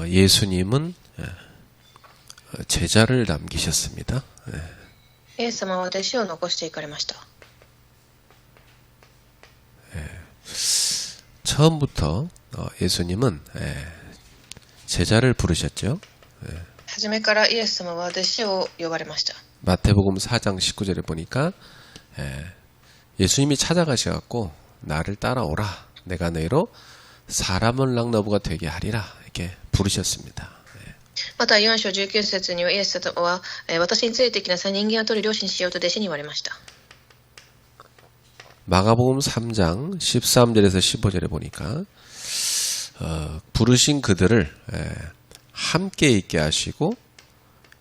예수님은 제자를 남기셨습니다. イエス様は弟子を残していかれました。 처음부터 예수님은 제자를 부르셨죠. 初めからイエス様は弟子を呼ばれました。 마태복음 4장 19절에 보니까 예수님이 찾아가셔갖고 나를 따라오라. 내가 너희로 사람을 랑너부가 되게 하리라. 이렇게 부르셨습니다. また4章19節にはイエス様は私についてきなさい、人間を取る漁師にしようと弟子に言われました。 마가복음 3장 13절에서 15절에 보니까 부르신 그들을 함께 있게 하시고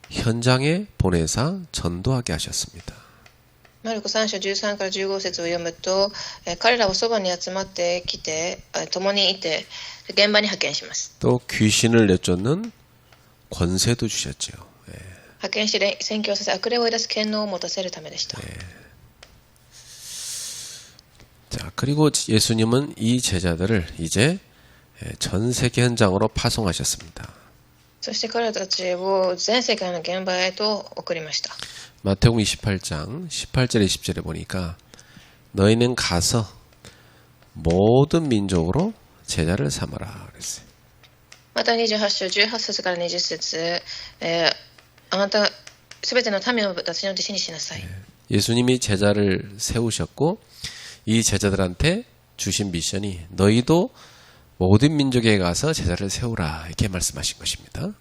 현장에 보내사 전도하게 하셨습니다. マルコ3章13から15節を読むと、彼らをそばに集まってきて共にいて現場に派遣します。 또 귀신을 내쫓는 권세도 주셨죠. 派遣し宣教させ悪霊を追い出す権能を持たせるためでした。 자, 그리고 예수님은 이 제자들을 이제 전 세계 현장으로 파송하셨습니다. そして彼らたちを全世界の現場へと送りました。 마태복음 28장 18절에 20절에 보니까 너희는 가서 모든 민족으로 제자를 삼아라 그랬어요. また28章18節から20節、あなたすべての民を私の弟子にしなさい。 예수님이 제자를 세우셨고 이 제자들한테 주신 미션이 너희도 모든 민족에 가서 제자를 세우라 이렇게 말씀하신 것입니다.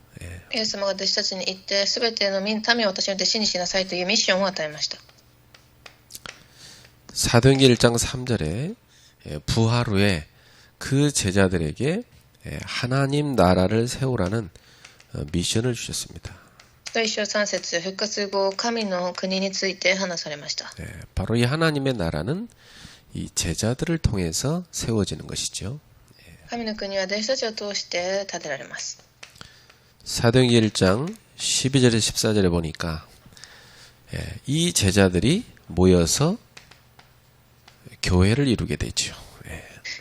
イエス様が弟子たちに言ってすべての民を私の弟子にしなさいというミッションを与えました。 사도행전 1장 3절에 부활 후에 그 제자들에게 하나님 나라를 세우라는 미션을 주셨습니다. 1章3節復活後神の国について話されました。 바로 이 하나님의 나라는 이 제자들을 통해서 세워지는 것이죠. 神の国は弟子たちを通して建てられます。 사도행전 1장 12절에 14절에 보니까 이 제자들이 모여서 교회를 이루게 되죠.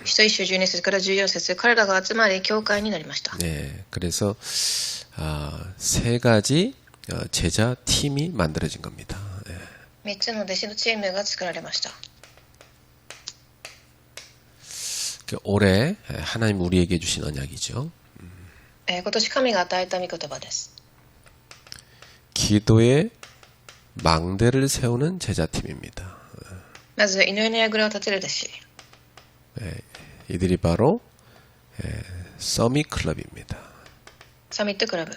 使徒1章12節から14節彼らが集まり教会になりました。 네, 그래서 세 가지 제자 팀이 만들어진 겁니다. 3つの弟子のチームが作られました。 올해 하나님 우리에게 주신 언약이죠. 今年神が与えた御言葉です。 기도의 망대를 세우는 제자팀입니다. まず祈りの櫓を立てる弟子。 이들이 바로 서밋 클럽입니다. サミットクラブ。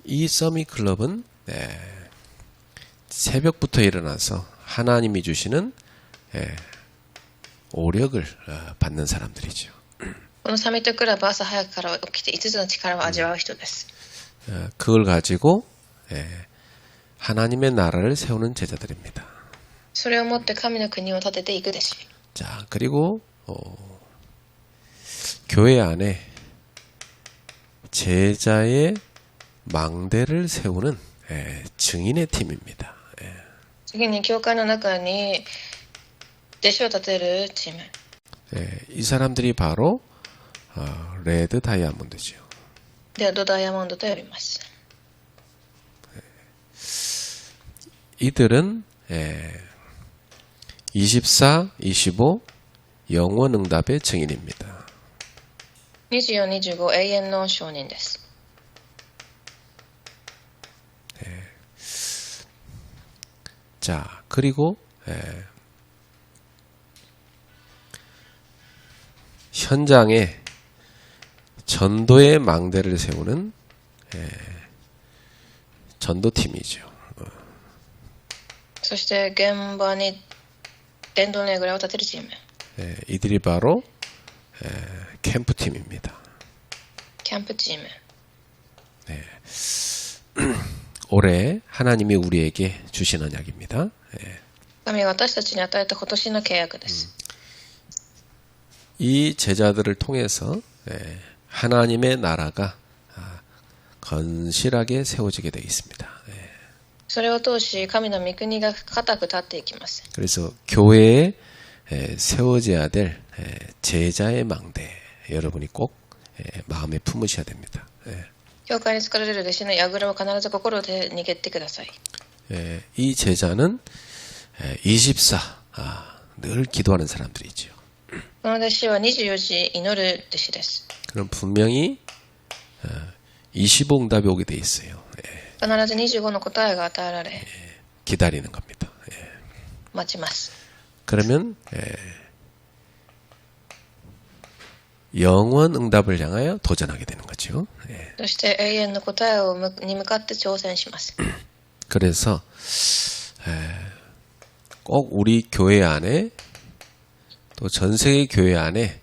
이 서밋 클럽은 새벽부터 일어나서 하나님이 주시는 오력을 받는 사람들이죠. このサミットクラブは朝早くから起きて5つの力を味わう人です。 그걸 가지고 하나님의 나라를 세우는 제자들입니다. それをもって神の国を建てていく弟子。 자, 그리고 교회 안에 제자의 망대를 세우는 증인의 팀입니다. 次に教会の中に弟子を立てるチーム。 이 사람들이 바로 레드 다이아몬드죠. レッドダイヤモンドと呼びます。 이들은 24, 25 영원 응답의 증인입니다. 24、25永遠の証人です。 자, 그리고 현장에 전도의 망대를 세우는 전도팀이죠. そして現場に伝道の櫓を立てるチーム。 이들이 바로 캠프팀입니다. キャンプチーム。 올해 하나님이 우리에게 주신 언약입니다. 神が私たちに与えた今年の契約です。 이 제자들을 통해서 하나님의 나라가 건실하게 세워지게 되어 있습니다. それを通し神の御国が固く立っていきます。 그래서 교회에 세워져야 될 제자의 망대 여러분이 꼭 마음에 품으셔야 됩니다. 教会に作られる弟子の櫓を必ず心で握ってください。 이 제자는 24, 늘 기도하는 사람들이죠. この弟子は24時祈る弟子です。 그럼 분명히 25응답이 오게 돼 있어요. 必ず25の答えが与えられ、 기다리는 겁니다. 待ちます。 그러면 영원 응답을 향하여 도전하게 되는 거죠. そして永遠の答えに向かって挑戦します。 그래서 꼭 우리 교회 안에 또 전 세계 교회 안에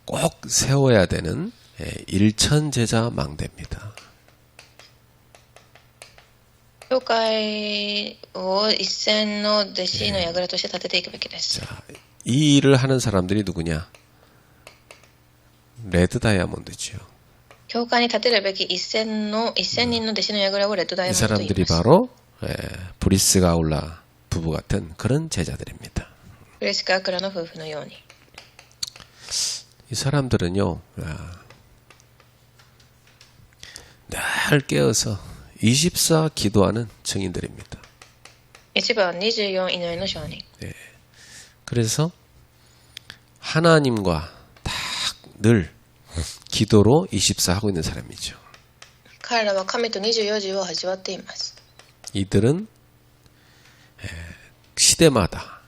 꼭 세워야 되는 일천제자 망대입니다. 教会を一線の弟子の櫓として立てていくべきです。 자, 이 일을 하는 사람들이 누구냐? 레드 다이아몬드죠. 教会に立てるべき一線人の弟子の櫓をレッドダイ 이 ヤモンドと言い 사람들이 ます。 바로 브리스 가울라 부부 같은 그런 제자들입니다. ブレスカークラの夫婦のように。 이 사람들은요, 늘 깨어서 24 기도하는 증인들입니다. 一番24祈りの証人。 그래서 하나님과 딱 늘 기도로 24 하고 있는 사람이죠. 彼らは神と24時を味わっています。 이들은 시대마다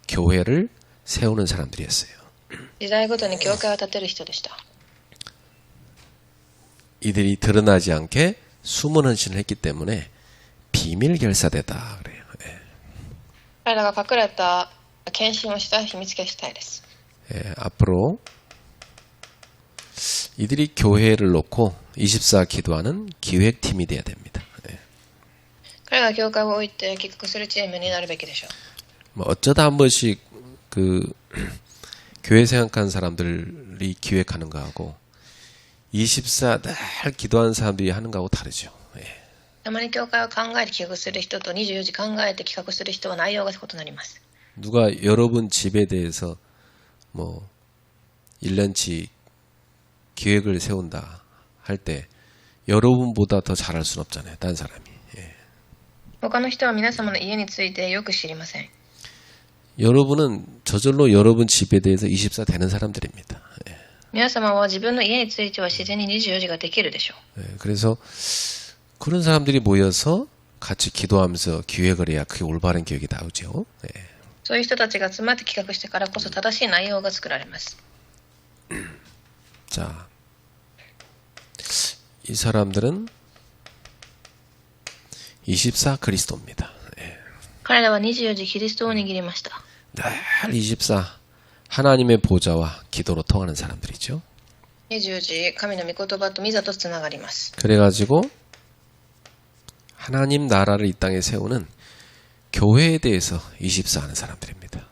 교회를 세우는 사람들이었어요. 時代ごとに教会を建てる人でした。 이들이 드러나지 않게 숨은 헌신을 했기 때문에 비밀 결사대다 그래요. 彼らが隠れた献身をした秘密結隊です。 앞으로 이들이 교회를 놓고 24 기도하는 기획팀이 돼야 됩니다. 彼らが教会を置いて企画するチームになるべきでしょう。 뭐 어쩌다 한 번씩 그 교회 생각하는 사람들이 기획하는 거하고 24 늘 기도하는 사람들이 하는 거하고 다르죠. たまに教会を考えて企画する人と24時考えて企画する人は内容が異なります。 누가 여러분 집에 대해서 뭐 1년치 기획을 세운다 할 때 여러분보다 더 잘할 수는 없잖아요. 딴 사람이. 他の人は皆様の家についてよく知りません。 여러분은 저절로 여러분 집에 대해서 24 되는 사람들입니다. 皆様は自分の家については自然に24時ができるでしょう。 그래서 그런 사람들이 모여서 같이 기도하면서 기획을 해야 그게 올바른 기획이 나오죠. そういう人たちが集まって企画してからこそ正しい内容が作られます。 자, 이 사람들은 24 그리스도입니다. 彼らは24時キリストを握りました。 늘 24 하나님의 보좌와 기도로 통하는 사람들이죠. 24時神の御言葉と御座とつながります。 그래가지고 하나님 나라를 이 땅에 세우는 교회에 대해서 24 하는 사람들입니다.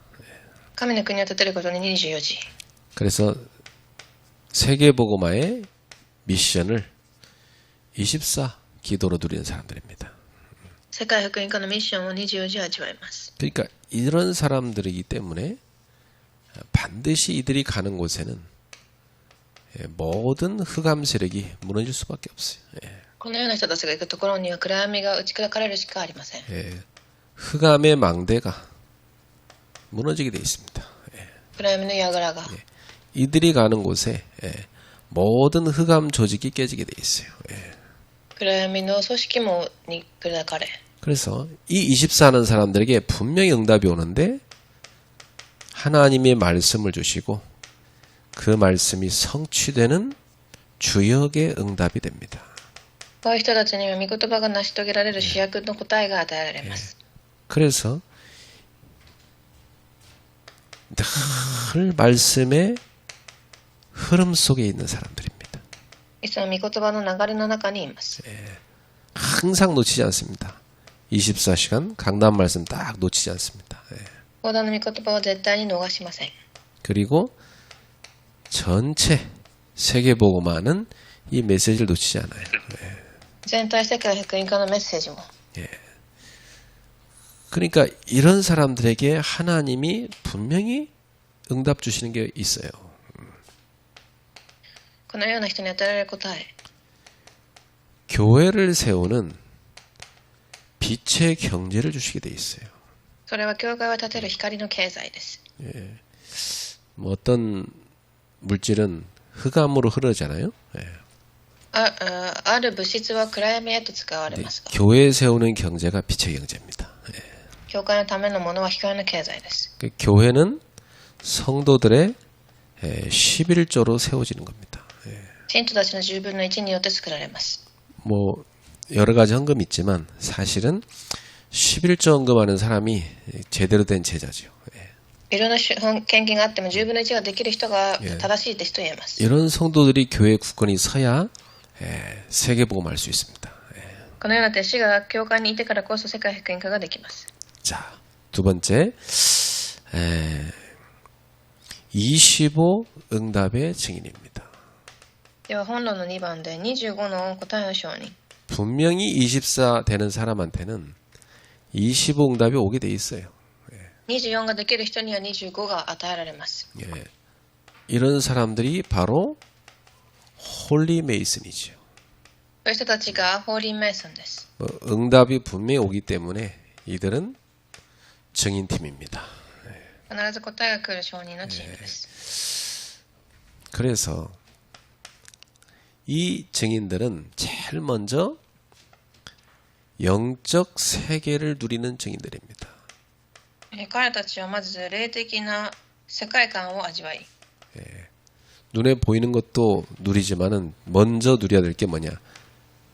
神の国を建てることに24時。 그래서 세계복음화의 미션을 24 기도로 누리는 사람들입니다. 世界福音化のミッションを24時味わいます。 그러니까 이런 사람들이기 때문에 반드시 이들이 가는 곳에는 모든 흑암 세력이 무너질 수밖에 없어요. このような人たちが行くところには暗闇が打ち砕かれるしかありません。 흑암의 망대가 무너지게 되어 있습니다. 暗闇の櫓が 이들이 가는 곳에 모든 흑암 조직이 깨지게 되어 있어요. 暗闇の組織網に砕かれ 그래서 이 24 하는 사람들에게 분명히 응답이 오는데 하나님의 말씀을 주시고 그 말씀이 성취되는 주역의 응답이 됩니다. こういう人たちには御言葉が成し遂げられる主役の答えが与えられます。 그래서 늘 말씀의 흐름 속에 있는 사람들입니다. いつも御言葉の流れの中にいます。 항상 놓치지 않습니다. 24시간 강단 말씀 딱 놓치지 않습니다. 講談の御言葉は絶対に逃しません。 그리고 전체 세계복음화는 이 메시지를 놓치지 않아요. 全体世界福音化のメッセージも 그러니까 이런 사람들에게 하나님이 분명히 응답 주시는 게 있어요. このような人に与えられる答え。 교회를 세우는 빛의 경제를 주시게 돼 있어요. それは教会を立てる光の経済です。 뭐 어떤 물질은 흑암으로 흐르잖아요. 예. ある物質は暗闇へと使われ 근데 ますが、 교회 세우는 경제가 빛의 경제입니다. 예. 教会のためのものは光の経済です。 그 교회는 성도들의 11조로 세워지는 겁니다. 예. 信徒たちの10分の1によって作られます。 뭐 여러 가지 헌금이 있지만 사실은 11조 헌금하는 사람이 제대로 된 제자죠. 예. いろんな献金があっても10分の1ができる人が正しい弟子と言えます。 이런 성도들이 교회 국권이 서야 세계복음할 수 있습니다. このような弟子が教会にいてからこそ世界福音化ができます。 자, 두 번째 25 응답의 증인입니다. では本論の2番で25の答えの証人。 분명히 24 되는 사람한테는 25 응답이 오게 돼 있어요. 24ができる人には25が与えられます。 예. 이런 사람들이 바로 홀리 메이슨이죠. そういう人たちがホーリーメイソンです。 응답이 분명히 오기 때문에 이들은 증인팀입니다. 必ず答えが来る証人のチームです。 그래서 이 증인들은 제일 먼저 영적 세계를 누리는 증인들입니다. 彼たちはまず霊的な世界観を味わい、 눈에 보이는 것도 누리지만은 먼저 누려야 될 게 뭐냐?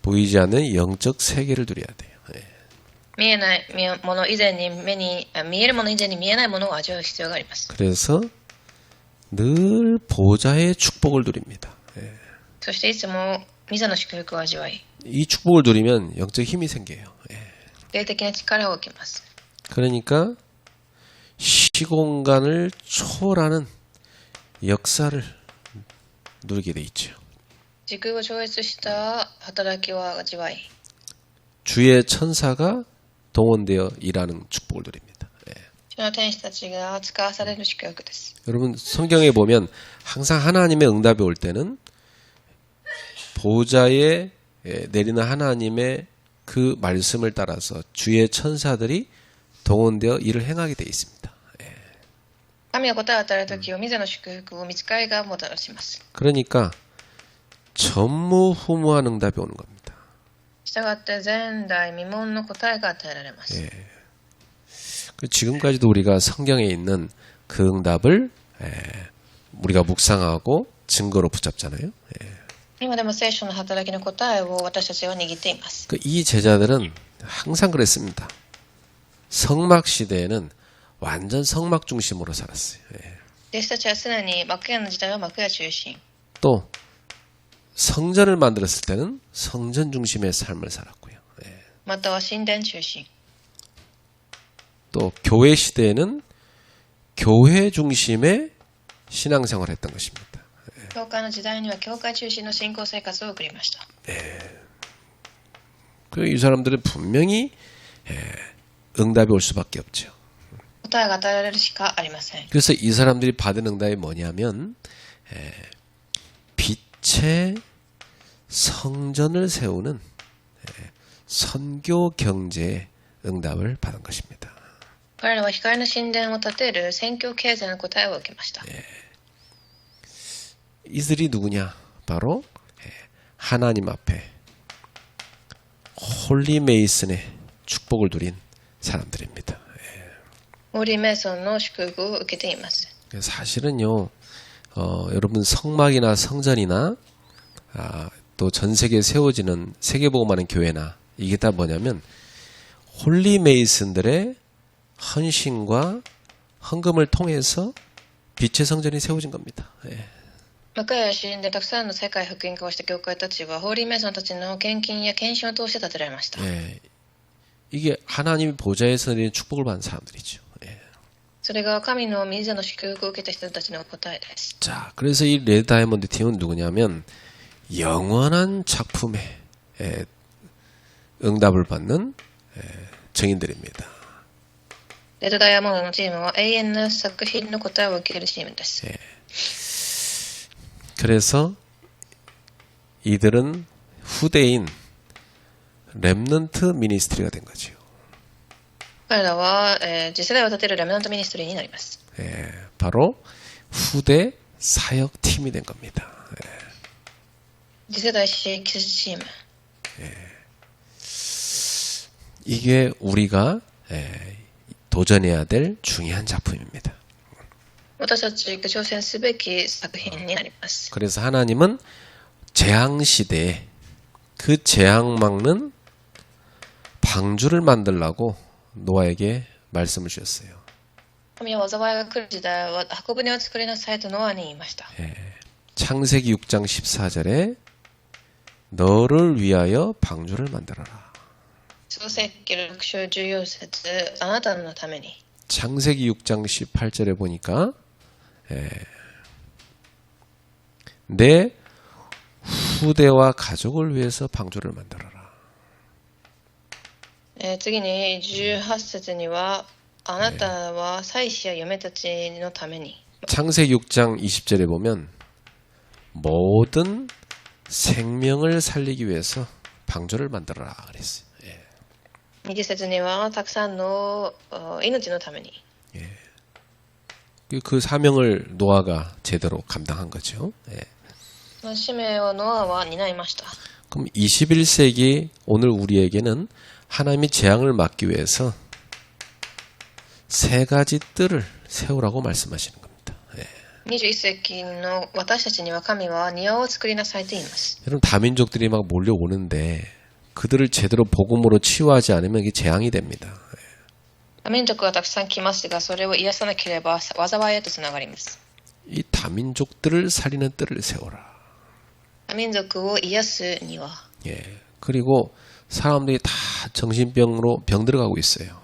보이지 않는 영적 세계를 누려야 돼요. 見えないもの以前に見えるもの以前に見えないものを味わう必要があります。 그래서 늘 보좌의 축복을 누립니다. そしていつも御座の祝福を味わい、 이 축복을 누리면 영적 힘이 생겨요. 霊的な力を受けます。 그러니까 시공간을 초월하는 역사를 누리게 돼 있죠. 時空を超越した働きを味わい、 주의 천사가 동원되어 일하는 축복을 누립니다. 主の天使たちが使わされる祝福です。 여러분 성경에 보면 항상 하나님의 응답이 올 때는 보좌에 내리는 하나님의 그 말씀을 따라서 주의 천사들이 동원되어 일을 행하게 돼 있습니다. 神が答えを与えるときを御座の祝福を御使いがもたらします。 그러니까 전무후무한 응답이 오는 겁니다. したがって前代未聞の答えが与えられます。 지금까지도 우리가 성경에 있는 그 응답을 우리가 묵상하고 증거로 붙잡잖아요. 今でも聖書の働きの答えを私たちは握っています。 이 제자들은 항상 그랬습니다. 성막 시대에는 완전 성막 중심으로 살았어요. 弟子たちは常に幕屋の時代は幕屋中心、 또 성전을 만들었을 때는 성전 중심의 삶을 살았고요. または神殿中心、 또 교회 시대에는 교회 중심의 신앙생활을 했던 것입니다. 教会の時代には教会中心の信仰生活を送りました。 이 사람들은 분명히 응답이 올 수밖에 없죠. 答えが与えられるしかありません。 그래서 이 사람들이 받은 응답이 뭐냐면 빛의 성전을 세우는 선교 경제의 응답을 받은 것입니다. 彼らは光の神殿を建てる宣教経済の答えを受けました。 이들이 누구냐? 바로 하나님 앞에 홀리 메이슨의 축복을 누린 사람들입니다. ホーリーメイソンの祝福を受けています。 사실은요, 여러분 성막이나 성전이나 또 전 세계에 세워지는 세계복음하는 교회나 이게 다 뭐냐면 홀리 메이슨들의 헌신과 헌금을 통해서 빛의 성전이 세워진 겁니다. 幕屋や神殿でたくさんの世界福音化をした教会たちはホーリーメイソンたちの献金や献身を通して建てられました。 이게 하나님의 보좌에서 내리는 축복을 받은 사람들이죠. それが神の御座の祝福を受けた人たちの答えです。 자, 그래서 이 레드 다이아몬드 팀은 누구냐면 영원한 작품에 응답을 받는 증인들입니다. レッドダイヤモンドのチームは永遠の作品の答えを受けるチームです。 그래서 이들은 후대인 렘넌트 미니스트리가 된 거죠. 彼らは、次世代を立てるレムナントミニストリーになります。 바로 후대 사역팀이 된 겁니다. 次世代支援チーム。 이게 우리가 도전해야 될 중요한 작품입니다. 私たちが挑戦すべき作品になります。 그래서 하나님은 재앙 시대에 그 재앙 막는 방주를 만들라고 노아에게 말씀을 주셨어요. 神は災いが来る時代は箱舟を作りなさいとノアに言いました。 창세기 6장 14절에 너를 위하여 방주를 만들어라. 創世記6章14節あなたのために。 창세기 6장 18절에 보니까 내 후대와 가족을 위해서 방주를 만들어라. 次に18節にはあなたは妻子や嫁たちのために。 창세기 6장 20절에 보면 모든 생명을 살리기 위해서 방주를 만들어라 그랬어요. 20節にはたくさんの命のために。 그 사명을 노아가 제대로 감당한 거죠. その使命をノアは担いました。 그럼 21세기 오늘 우리에게는 하나님이 재앙을 막기 위해서 세 가지 뜰을 세우라고 말씀하시는 겁니다. 21世紀の私たちには神は庭を作りなさいと言います。 여러분 다민족들이 막 몰려오는데 그들을 제대로 복음으로 치유하지 않으면 이게 재앙이 됩니다. 民族がたくさん来ますが、それを癒さなければ災いへとつながります。 이 다민족들을 살리는 뜰을 세워라. 民族を癒す庭。 그리고 사람들이 다 정신병으로 병들어가고 있어요.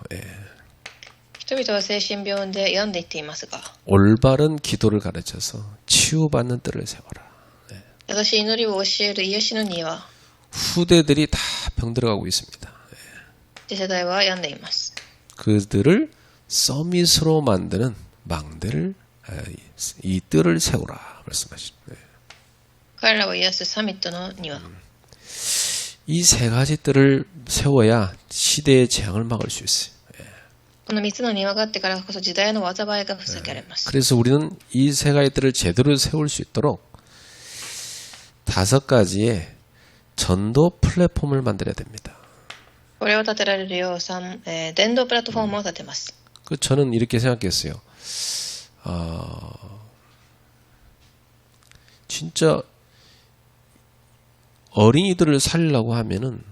人々は精神病で病んでいっていますが、 올바른 기도를 가르쳐서 치유받는 뜰을 세워라. 正しい祈りを教える癒しの庭。 후대들이 다 병들어가고 있습니다. 次世代は病んでいます。 그들을 서밋으로 만드는 망대를 이 뜰을 세우라 말씀하십니다. 彼らを癒すサミットの庭。 이 세 가지 뜰을 세워야 시대의 재앙을 막을 수 있어요. この3つの庭があってからこそ時代の災いが防がれます。 그래서 우리는 이 세 가지 뜰을 제대로 세울 수 있도록 5가지의 전도 플랫폼을 만들어야 됩니다. これを立てられるよう伝道プラットフォームを立てます。 저는 이렇게 생각했어요. 진짜 어린이들을 살리려고 하면은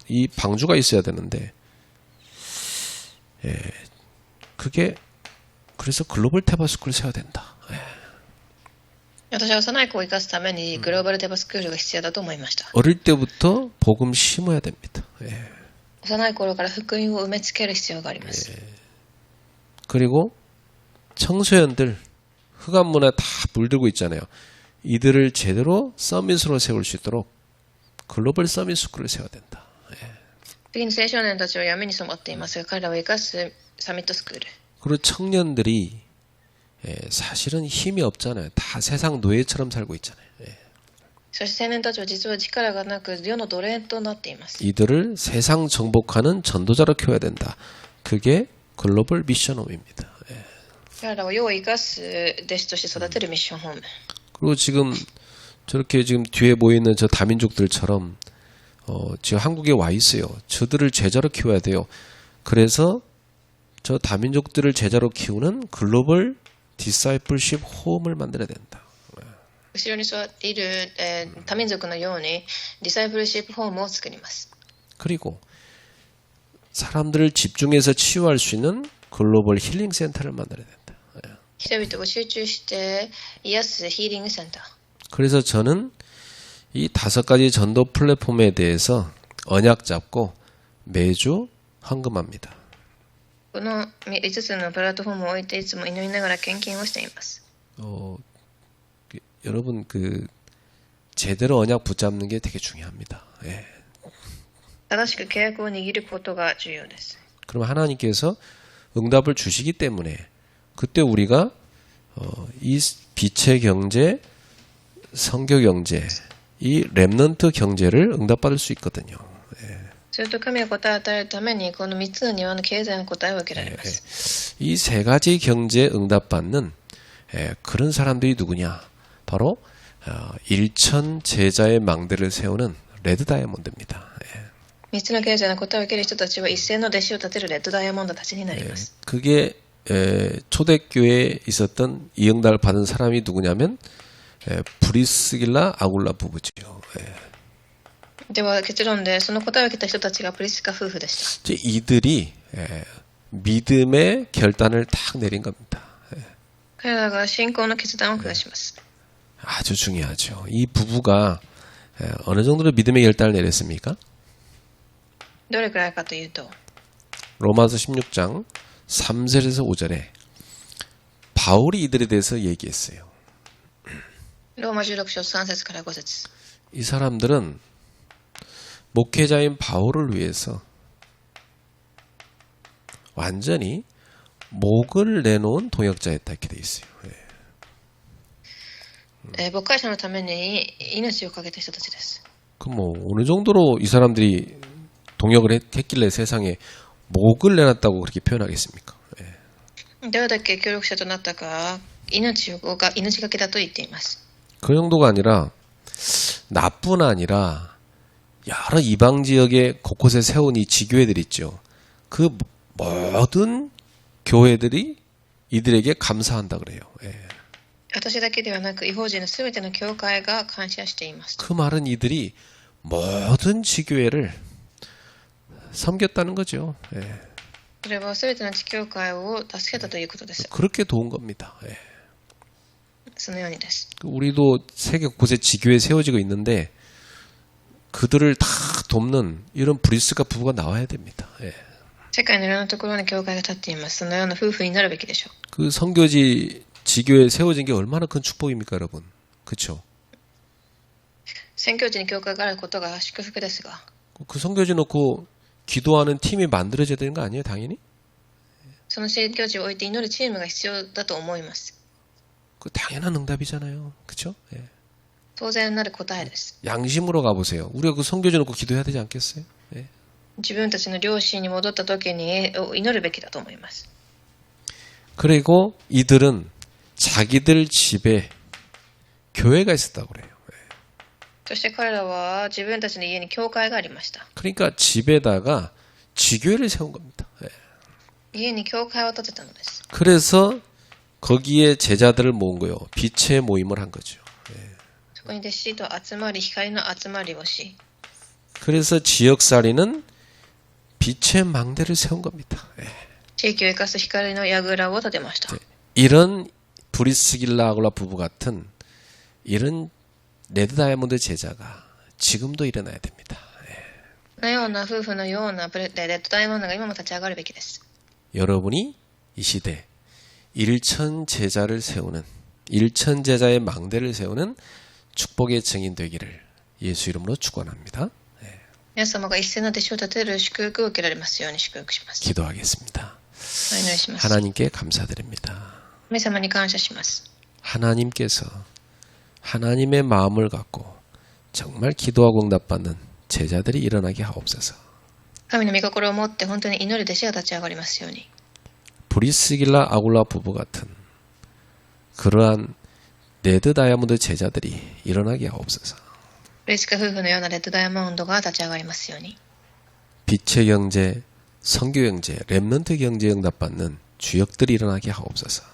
이 방주가 있어야 되는데, 그게 그래서 글로벌 테바스쿨을 세워야 된다. 私は幼い子を生かすためにグローバルテバスクールが必要だと思いました。 어릴 때부터 복음 심어야 됩니다. 幼い頃から福音を埋め付ける必要があります。 그리고 청소년들 흑암문화 다 물들고 있잖아요. 이들을 제대로 서밋으로 세울 수 있도록 글로벌 서밋 스쿨을 세워야 된다. 次に青少年たちは闇に染まっていますが、彼らを生かすサミットスクール。 그리고 청년들이 사실은 힘이 없잖아요. 다 세상 노예처럼 살고 있잖아요. そして青年たちは実は力がなく世の奴隷となっています。 이들을 세상 정복하는 전도자로 키워야 된다. 그게 글로벌 미션홈입니다. 彼らを世を生かす弟子として育てるミッションホーム。 그리고 지금 저렇게 지금 뒤에 모이는 저 다민족들처럼 지금 한국에 와 있어요. 저들을 제자로 키워야 돼요. 그래서 저 다민족들을 제자로 키우는 글로벌 디사이플십 홈을 만들어야 된다. 後ろに座っている、多民族のようにディサイプルシップホームを作ります。 그리고 사람들을 집중해서 치유할 수 있는 글로벌 힐링 센터를 만들어야 된다. 人々が集中して癒すヒーリングセンター。 그래서 저는 이 5가지 전도 플랫폼에 대해서 언약 잡고 매주 헌금합니다. この5つのプラットフォームを置いていつも祈りながら献金をしています。 여러분 제대로 언약 붙잡는 게 되게 중요합니다. 正しく契約を握ることが重要です。 그럼 하나님께서 응답을 주시기 때문에 그때 우리가 이 빛의 경제, 성교 경제 이 렘넌트 경제를 응답받을 수 있거든요. すると神が答えを与えるために、この3つの庭の経済の答えを受けられます。 이 세 가지 경제 응답받는 그런 사람들이 누구냐? 바로 일천 제자의 망대를 세우는 레드 다이아몬드입니다. 3つの経済の答えを受ける人たちは一斉の弟子を立てるレッドダイヤモンドたちになります。 그게 초대교회에 있었던 이 응답을 받은 사람이 누구냐면 브리스길라 아굴라 부부지요. では結論で、その答えを受けた人たちがプリスカ夫婦でした。 이제 이들이 믿음의 결단을 딱 내린 겁니다. 彼らが信仰の決断を下します。 아주 중요하죠. 이 부부가 어느 정도로 믿음의 결단을 내렸습니까? どれくらいかというと、 로마서 16장 3절에서 5절에 바울이 이들에 대해서 얘기했어요. ローマ16章3節から5節。 이 사람들은 목회자인 바울을 위해서 완전히 목을 내놓은 동역자였다 이렇게 돼 있어요. 牧会者のために命を懸けた人たちです。 그 뭐 어느 정도로 이 사람들이 동역을 했길래 세상에 목을 내놨다고 그렇게 표현하겠습니까? どれだけ協力者となったか、命がけだと言っています。 그 정도가 아니라 나뿐 아니라 여러 이방 지역에 곳곳에 세운 이 지교회들 있죠. 그 모든 교회들이 이들에게 감사한다 그래요. 私だけではなく、異邦人のすべての教会が感謝しています。 그 말은 이들이 모든 지교회를 섬겼다는 거죠. それはすべての地教会を助けたということです。 그렇게 도운 겁니다. そのようにです。 우리도 세계 곳곳에 지교회 세워지고 있는데 그들을 다 돕는 이런 브리스가 부부가 나와야 됩니다. 世界のいろんなところに教会が立っています。そのような夫婦になるべきでしょう。 그 선교지 지교회 세워진 게 얼마나 큰 축복입니까, 여러분? 그렇죠? 宣教地に教会があることが祝福ですが、 그 선교지 놓고 기도하는 팀이 만들어져야 되는 거 아니에요, 당연히? その宣教地を置いて祈るチームが必要だと思います。 그 당연한 응답이잖아요, 그렇죠? 当然なる答えです。 양심으로 가보세요. 우리가 그 선교지 놓고 기도해야 되지 않겠어요? 自分たちの両親に戻った時に祈るべきだと思います。 그리고 이들은 자기들 집에 교회가 있었다고 그래요. そして彼らは自分たちの家に教会がありました。 그러니까 집에다가 지교회를 세운 겁니다. 家に教会を建てたのです。 그래서 거기에 제자들을 모은 거예요. 빛의 모임을 한 거죠. そこに弟子と集まり、光の集まりをし、 그래서 지역살이는 빛의 망대를 세운 겁니다. 地域を生かす光の櫓を建てました。 이런 브리스길라 아굴라 부부 같은 이런 레드 다이아몬드 제자가 지금도 일어나야 됩니다. このような夫婦のようなレッドダイヤモンドが今も立ち上がるべきです。 여러분이 이 시대 일천 제자를 세우는 일천 제자의 망대를 세우는 축복의 증인 되기를 예수 이름으로 축원합니다. 皆様が一斉の弟子を立てる祝福を受けられますように祝福します。 기도하겠습니다. お祈りします。 하나님께 감사드립니다. 神様に感謝します。 하나님께서 하나님의 마음을 갖고 정말 기도하고 응답받는 제자들이 일어나게 하옵소서. 神の御心を持って本当に祈る弟子が立ち上がりますように。 브리스길라 아굴라 부부 같은 그러한 레드 다이아몬드 제자들이 일어나게 하옵소서. プリスカ夫婦のようなレッドダイヤモンドが立ち上がりますように。 빛의 경제, 선교 경제, 렘넌트 경제 응답받는 주역들이 일어나게 하옵소서.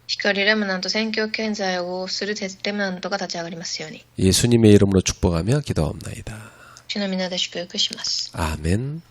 光レムナント宣教経済をするレムナントが立ち上がりますように。 예수님의 이름으로 축복하며 기도하옵나이다. 主の皆で祝福します。 아멘.